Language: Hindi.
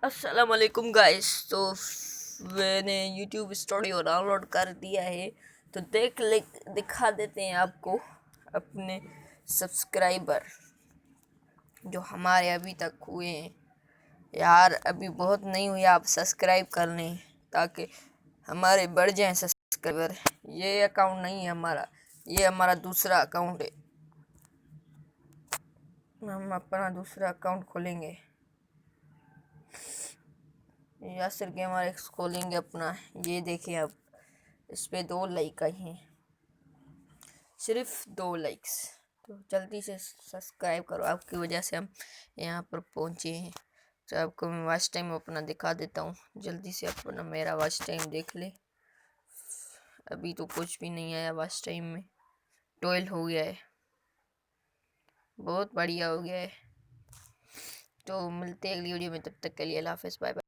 अस्सलाम वालेकुम गाइस। तो मैंने यूट्यूब स्टूडियो डाउनलोड कर दिया है, तो दिखा देते हैं आपको अपने सब्सक्राइबर जो हमारे अभी तक हुए हैं। यार अभी बहुत नहीं हुए, आप सब्सक्राइब कर लें ताकि हमारे बढ़ जाएं सब्सक्राइबर। ये अकाउंट नहीं है हमारा, ये हमारा दूसरा अकाउंट है। हम अपना दूसरा अकाउंट खोलेंगे, यासिर गेमर एक्स खोलेंगे अपना। ये देखिए, अब इस पे 2 लाइक आई हैं, सिर्फ 2 लाइक्स। तो जल्दी से सब्सक्राइब करो, आपकी वजह से हम यहाँ पर पहुँचे हैं। तो आपको मैं वॉच टाइम अपना दिखा देता हूँ, जल्दी से अपना मेरा वॉच टाइम देख ले। अभी तो कुछ भी नहीं आया वॉच टाइम में, 12 हो गया है, बहुत बढ़िया हो गया है। तो मिलते हैं अगली वीडियो में, तब तक के लिए अल्लाह हाफ़िज़, बाय बाय।